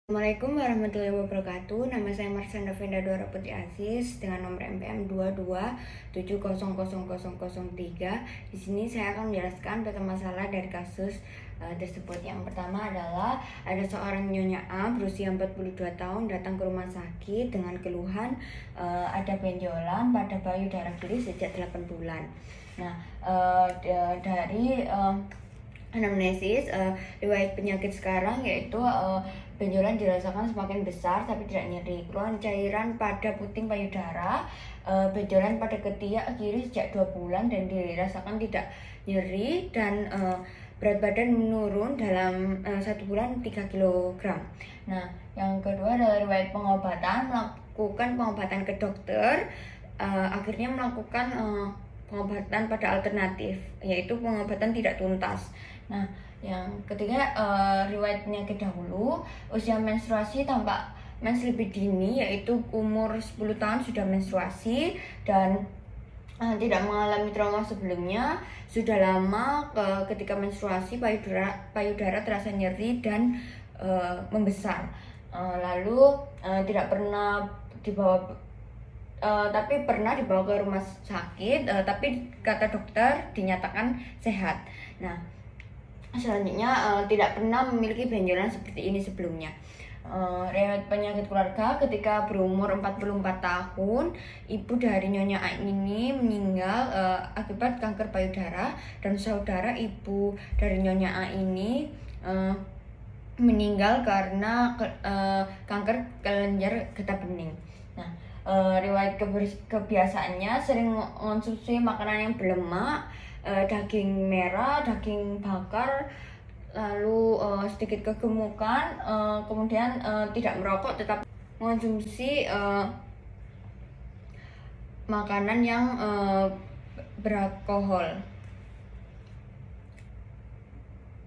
Assalamualaikum warahmatullahi wabarakatuh. Nama saya Marsanda Venda Dora Putri Aziz dengan nomor MPM 22700003. Di sini saya akan menjelaskan tentang masalah dari kasus tersebut. Yang pertama adalah ada seorang Nyonya A berusia 42 tahun datang ke rumah sakit dengan keluhan ada benjolan pada payudara kiri sejak 8 bulan. Nah, dari anamnesis riwayat penyakit sekarang yaitu benjolan dirasakan semakin besar tapi tidak nyeri, keluhan cairan pada puting payudara, benjolan pada ketiak kiri sejak 2 bulan dan dirasakan tidak nyeri, dan berat badan menurun dalam 1 bulan 3 kg. Nah, yang kedua adalah riwayat pengobatan, melakukan pengobatan ke dokter, akhirnya melakukan pengobatan pada alternatif, yaitu pengobatan tidak tuntas. Nah, yang ketiga riwayat penyakit dahulu, usia menstruasi tampak mens lebih dini, yaitu umur 10 tahun sudah menstruasi dan tidak mengalami trauma sebelumnya. Sudah lama ketika menstruasi payudara terasa nyeri dan membesar. Lalu tidak pernah dibawa tapi pernah dibawa ke rumah sakit, tapi kata dokter dinyatakan sehat. Nah, selanjutnya tidak pernah memiliki benjolan seperti ini sebelumnya. Riwayat penyakit keluarga, ketika berumur 44 tahun, ibu dari Nyonya A ini meninggal akibat kanker payudara, dan saudara ibu dari Nyonya A ini meninggal karena kanker kelenjar getah bening. Nah, riwayat kebiasaannya sering mengonsumsi makanan yang berlemak, daging merah, daging bakar, lalu sedikit kegemukan, kemudian tidak merokok tetapi mengonsumsi makanan yang beralkohol.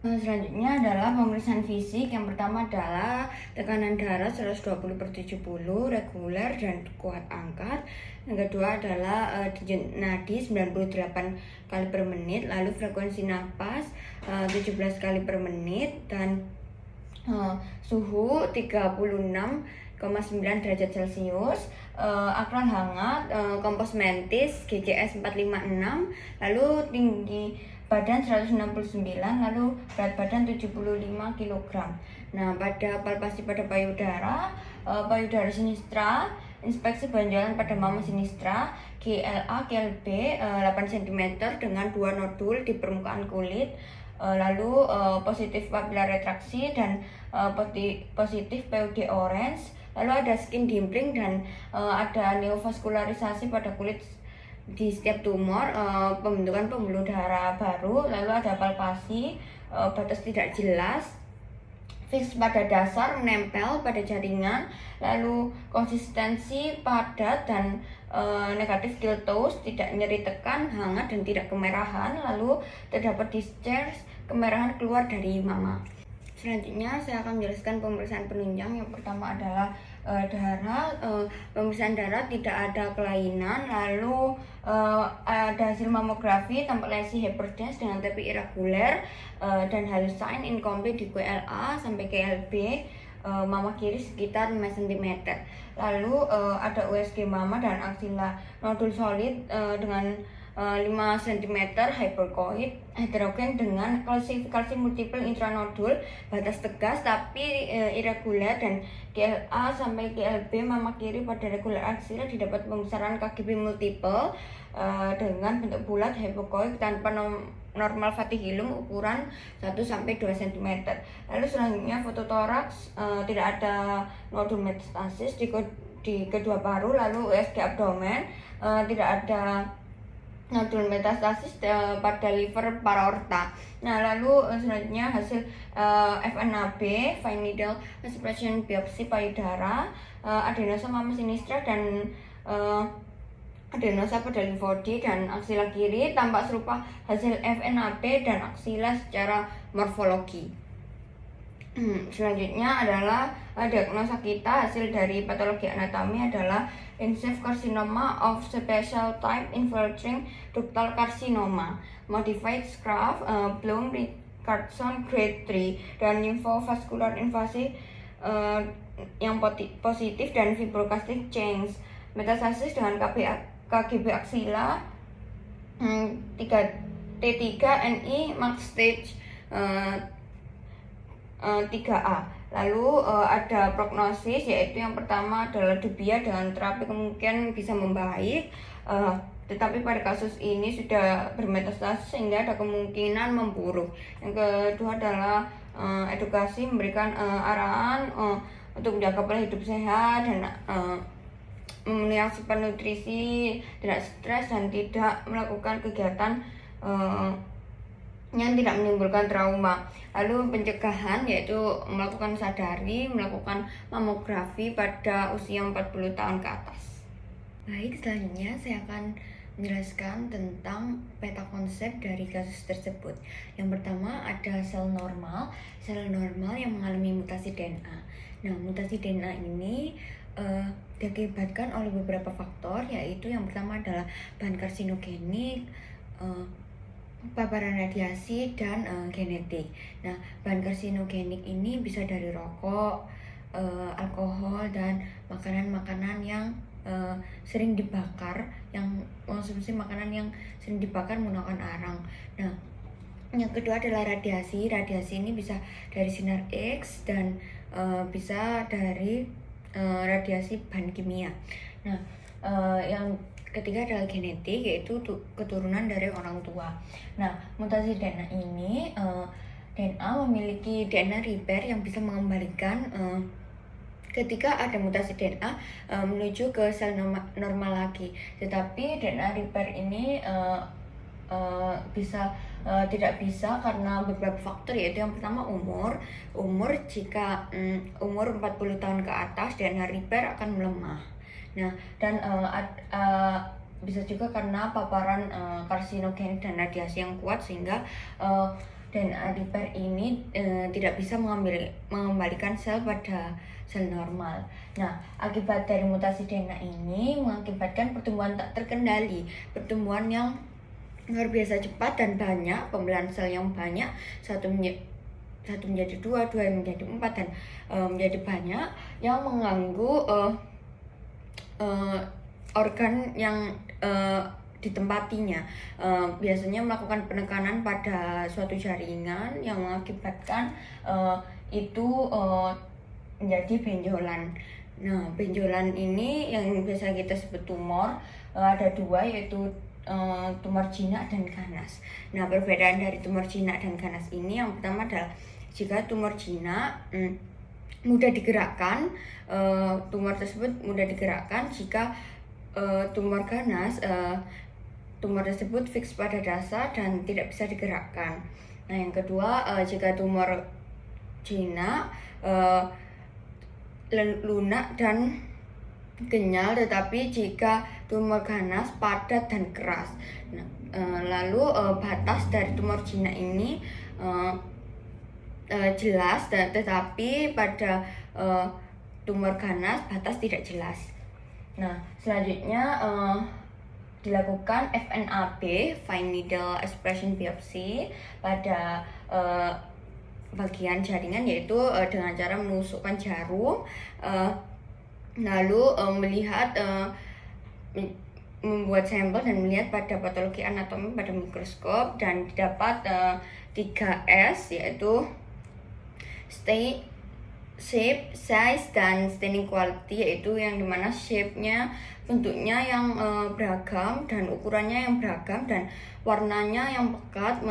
Selanjutnya adalah pemeriksaan fisik. Yang pertama adalah tekanan darah 120/70 reguler dan kuat angkat. Yang kedua adalah denyut nadi 98 kali per menit, lalu frekuensi napas 17 kali per menit, dan suhu 36,9 derajat Celcius, akral hangat, kompos mentis GCS 456, lalu tinggi badan 169, lalu berat badan 75 kg. Nah, pada palpasi pada payudara, payudara sinistra, inspeksi benjolan pada mama sinistra, GLA, GLB 8 cm dengan 2 nodul di permukaan kulit, lalu positif papila retraksi dan positif PUD orange, lalu ada skin dimpling dan ada neovaskularisasi pada kulit di setiap tumor, pembentukan pembuluh darah baru, lalu ada palpasi, batas tidak jelas, fix pada dasar, menempel pada jaringan, lalu konsistensi padat dan negatif kiltos, tidak nyeri tekan, hangat dan tidak kemerahan, lalu terdapat discharge kemerahan keluar dari mama. Selanjutnya saya akan menjelaskan pemeriksaan penunjang. Yang pertama adalah darah. Pemeriksaan darah tidak ada kelainan, lalu ada hasil mamografi tampak lesi hyperdense dengan tepi irregular, dan halus sign incomplete di QLA sampai KLB mama kiri sekitar 5 cm. Lalu ada USG mama dan aksila nodul solid dengan 5 cm, hypercoid, heterogen dengan klasifikasi multiple intranodul, batas tegas tapi irregular, dan GLA sampai GLB mama kiri pada regular aksila didapat pembesaran KGB multiple dengan bentuk bulat hypocoid tanpa normal fatihilum ukuran 1-2 cm. Lalu selanjutnya fototoraks, tidak ada nodul metastasis di kedua paru, lalu USG abdomen, tidak ada nodul metastasis pada liver paraorta. Nah, lalu selanjutnya hasil FNAB, fine needle aspiration biopsi payudara, adenosa mama sinistra dan adenosa pada limfodi dan aksila kiri tampak serupa hasil FNAB dan aksila secara morfologi. Selanjutnya adalah diagnosa kita hasil dari patologi anatomi adalah invasive carcinoma of special type infiltrating ductal carcinoma, modified Scraf, Blum, Richardson grade 3, dan lymphovascular invasi yang positif dan fibroblastic change. Metastasis dengan KGB aksila, 3T3NI mark stage 3A. Lalu ada prognosis, yaitu yang pertama adalah debia dengan terapi kemungkinan bisa membaik, tetapi pada kasus ini sudah bermetastasis sehingga ada kemungkinan memburuk. Yang kedua adalah edukasi, memberikan arahan untuk menjaga pola hidup sehat dan memenuhi asupan nutrisi, tidak stres dan tidak melakukan kegiatan yang tidak menimbulkan trauma. Lalu pencegahan, yaitu melakukan sadari, melakukan mamografi pada usia 40 tahun ke atas. Baik, selanjutnya saya akan menjelaskan tentang peta konsep dari kasus tersebut. Yang pertama ada sel normal yang mengalami mutasi DNA. Nah, mutasi DNA ini diakibatkan oleh beberapa faktor, yaitu yang pertama adalah bahan karsinogenik, paparan radiasi, dan genetik. Nah, bahan karsinogenik ini bisa dari rokok, alkohol, dan makanan-makanan yang sering dibakar, yang konsumsi makanan yang sering dibakar menggunakan arang. Nah, yang kedua adalah radiasi. Radiasi ini bisa dari sinar X dan bisa dari radiasi bahan kimia. Nah, yang ketiga adalah genetik, yaitu keturunan dari orang tua. Nah, mutasi DNA ini, DNA memiliki DNA repair yang bisa mengembalikan ketika ada mutasi DNA menuju ke sel normal lagi. Tetapi DNA repair ini tidak bisa karena beberapa faktor, yaitu yang pertama umur. Jika umur 40 tahun ke atas, DNA repair akan melemah. Nah, dan bisa juga karena paparan karsinogenik dan radiasi yang kuat, sehingga DNA repair ini tidak bisa mengembalikan sel pada sel normal. Nah, akibat dari mutasi DNA ini mengakibatkan pertumbuhan tak terkendali, pertumbuhan yang luar biasa cepat dan banyak, pembelahan sel yang banyak, satu menjadi dua menjadi 4, dan menjadi banyak, yang mengganggu organ yang ditempatinya. Biasanya melakukan penekanan pada suatu jaringan yang mengakibatkan itu menjadi benjolan. Nah, benjolan ini yang biasa kita sebut tumor, ada dua, yaitu tumor jinak dan ganas. Nah, perbedaan dari tumor jinak dan ganas ini, yang pertama adalah jika tumor jinak mudah digerakkan, tumor tersebut mudah digerakkan. Jika tumor ganas, tumor tersebut fix pada dasar dan tidak bisa digerakkan. Nah, yang kedua, jika tumor jinak lunak dan kenyal, tetapi jika tumor ganas padat dan keras. Nah, lalu batas dari tumor jinak ini jelas, tetapi pada tumor ganas batas tidak jelas. Nah, selanjutnya dilakukan FNAB, fine needle aspiration biopsy, pada bagian jaringan, yaitu dengan cara menusukkan jarum, lalu melihat membuat sampel dan melihat pada patologi anatomi pada mikroskop, dan didapat 3S, yaitu shape, size, dan staining quality, yaitu yang dimana shape-nya, bentuknya yang beragam dan ukurannya yang beragam dan warnanya yang pekat,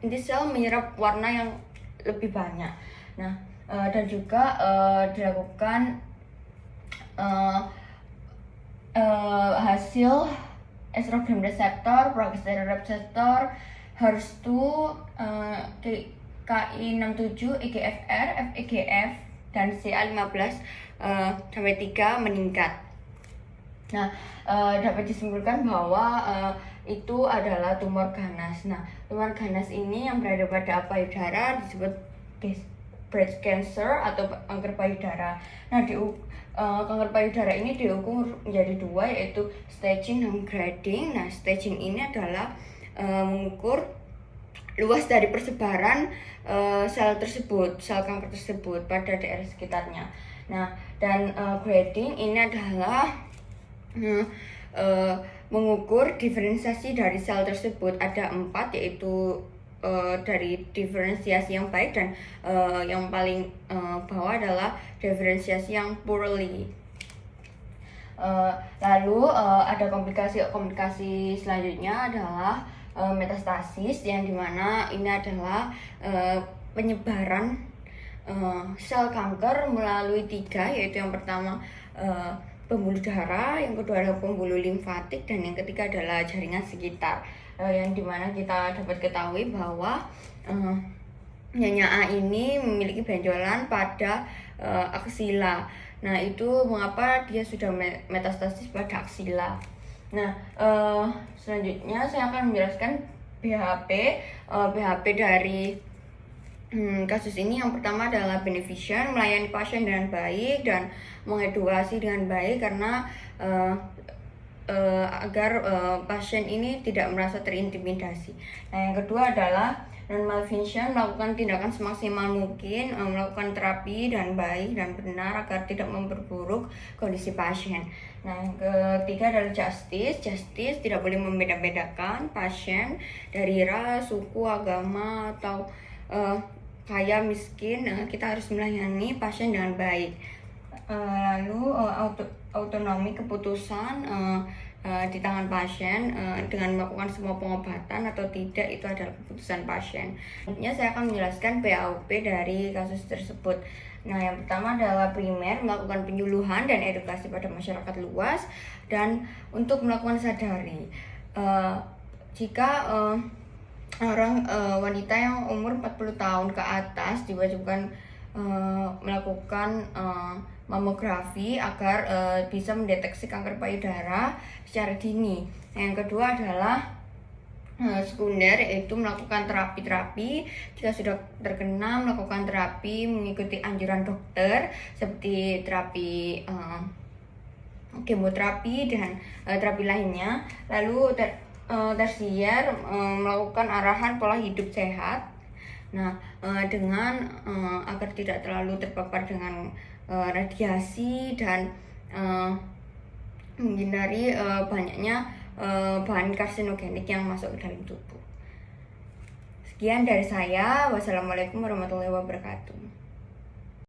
inti sel menyerap warna yang lebih banyak. Nah, dan juga dilakukan hasil estrogen receptor, progesterone receptor, HER2, KI67, EGFR, FEGF, dan CA15-3 meningkat. Nah, dapat disimpulkan bahwa itu adalah tumor ganas. Nah, tumor ganas ini yang berada pada payudara disebut breast cancer atau kanker payudara. Nah, kanker payudara ini diukur menjadi dua, yaitu staging dan grading. Nah, staging ini adalah mengukur luas dari persebaran sel tersebut, sel kanker tersebut pada daerah sekitarnya. Nah, dan grading ini adalah mengukur diferensiasi dari sel tersebut. Ada 4, yaitu dari diferensiasi yang baik, dan yang paling bawah adalah diferensiasi yang poorly. Lalu ada komplikasi selanjutnya adalah metastasis, yang dimana ini adalah penyebaran sel kanker melalui 3, yaitu yang pertama pembuluh darah, yang kedua adalah pembuluh limfatik, dan yang ketiga adalah jaringan sekitar, yang dimana kita dapat ketahui bahwa Nyonya A ini memiliki benjolan pada aksila. Nah, itu mengapa dia sudah metastasis pada aksila. Nah, selanjutnya saya akan menjelaskan BHP dari kasus ini. Yang pertama adalah beneficent, melayani pasien dengan baik dan mengedukasi dengan baik karena agar pasien ini tidak merasa terintimidasi. Nah, yang kedua adalah non-malfunction, melakukan tindakan semaksimal mungkin, melakukan terapi dan baik dan benar agar tidak memperburuk kondisi pasien. Nah, yang ketiga adalah justice tidak boleh membeda-bedakan pasien dari ras, suku, agama, atau kaya miskin. Kita harus melayani pasien dengan baik. Lalu autonomi keputusan di tangan pasien dengan melakukan semua pengobatan atau tidak, itu adalah keputusan pasien. Selanjutnya saya akan menjelaskan BAUP dari kasus tersebut. Nah, yang pertama adalah primer, melakukan penyuluhan dan edukasi pada masyarakat luas, dan untuk melakukan sadari jika orang wanita yang umur 40 tahun ke atas diwajibkan melakukan mamografi agar bisa mendeteksi kanker payudara secara dini. Yang kedua adalah sekunder, yaitu melakukan terapi. Jika sudah terkena, melakukan terapi mengikuti anjuran dokter seperti terapi kemoterapi dan terapi lainnya. Lalu tersier, melakukan arahan pola hidup sehat. Nah, dengan agar tidak terlalu terpapar dengan radiasi dan menghindari banyaknya bahan karsinogenik yang masuk ke dalam tubuh. Sekian dari saya. Wassalamualaikum warahmatullahi wabarakatuh.